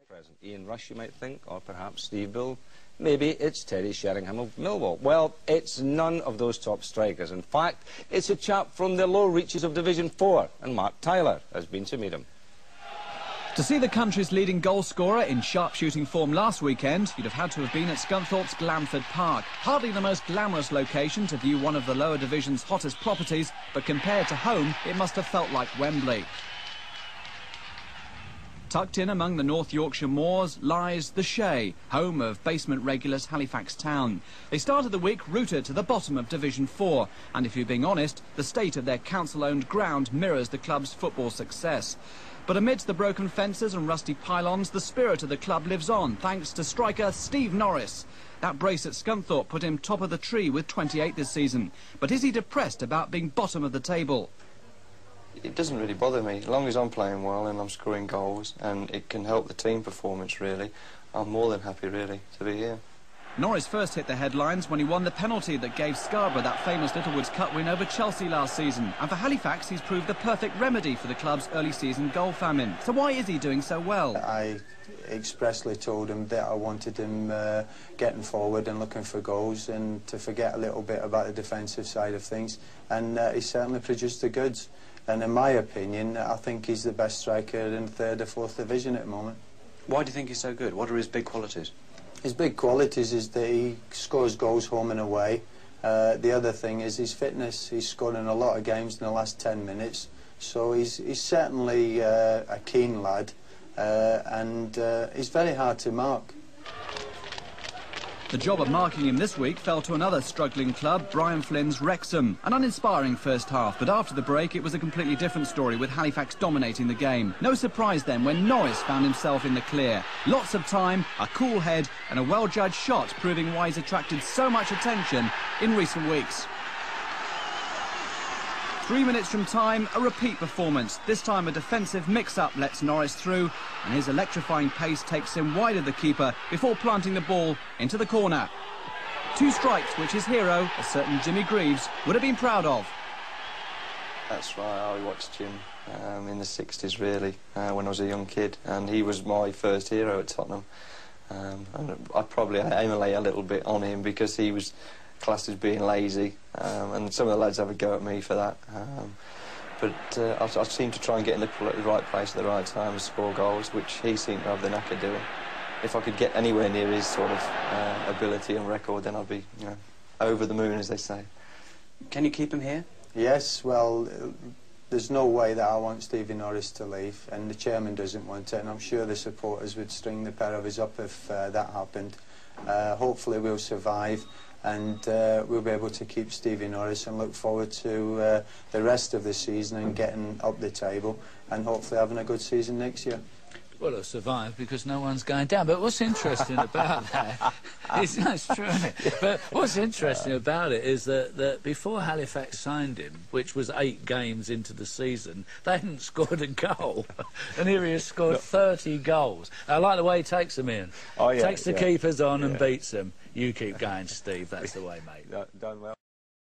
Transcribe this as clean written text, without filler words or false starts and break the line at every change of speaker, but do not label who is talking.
Present. Ian Rush, you might think, or perhaps Steve Bull. Maybe it's Terry Sheringham of Millwall. Well, it's none of those top strikers. In fact, it's a chap from the low reaches of Division 4, and Mark Tyler has been to meet him.
To see the country's leading goal scorer in sharp-shooting form last weekend, you'd have had to have been at Scunthorpe's Glanford Park. Hardly the most glamorous location to view one of the lower division's hottest properties, but compared to home, it must have felt like Wembley. Tucked in among the North Yorkshire moors lies the Shay, home of basement regulars Halifax Town. They started the week rooted to the bottom of Division 4, and if you're being honest, the state of their council-owned ground mirrors the club's football success. But amidst the broken fences and rusty pylons, the spirit of the club lives on, thanks to striker Steve Norris. That brace at Scunthorpe put him top of the tree with 28 this season. But is he depressed about being bottom of the table?
It doesn't really bother me. As long as I'm playing well and I'm scoring goals and it can help the team performance, really, I'm more than happy, really, to be here.
Norris first hit the headlines when he won the penalty that gave Scarborough that famous Littlewoods Cup win over Chelsea last season. And for Halifax, he's proved the perfect remedy for the club's early season goal famine. So why is he doing so well?
I expressly told him that I wanted him getting forward and looking for goals and to forget a little bit about the defensive side of things. And he certainly produced the goods. And in my opinion, I think he's the best striker in 3rd or 4th division at the moment.
Why do you think he's so good? What are his big qualities?
His big qualities is that he scores goals home and away. The other thing is his fitness. He's scored in a lot of games in the last 10 minutes. So he's certainly a keen lad and he's very hard to mark.
The job of marking him this week fell to another struggling club, Brian Flynn's Wrexham. An uninspiring first half, but after the break it was a completely different story with Halifax dominating the game. No surprise then when Norris found himself in the clear. Lots of time, a cool head and a well-judged shot proving why he's attracted so much attention in recent weeks. 3 minutes from time, a repeat performance. This time a defensive mix-up lets Norris through, and his electrifying pace takes him wide of the keeper before planting the ball into the corner. 2 strikes which his hero, a certain Jimmy Greaves, would have been proud of.
That's right, I watched him in the 60s, really, when I was a young kid, and he was my first hero at Tottenham. And I'd probably emulate a little bit on him because he was classed as being lazy, and some of the lads have a go at me for that. But I seem to try and get in the right place at the right time and score goals, which he seemed to have the knack of doing. If I could get anywhere near his sort of ability and record, then I'd be, you know, over the moon, as they say.
Can you keep him here?
Yes, well, there's no way that I want Stevie Norris to leave, and the chairman doesn't want it, and I'm sure the supporters would string the pair of us up if that happened. Hopefully we'll survive, and we'll be able to keep Stevie Norris and look forward to the rest of the season and getting up the table and hopefully having a good season next year.
Well, it'll survive because no one's going down. But what's interesting about that is, that's true, isn't it? But what's interesting about it is that before Halifax signed him, which was 8 games into the season, they hadn't scored a goal. And here he has scored 30 goals. I like the way he takes them in.
Oh, yeah,
takes the keepers on and beats them. You keep going, Steve. That's the way, mate.
Done well.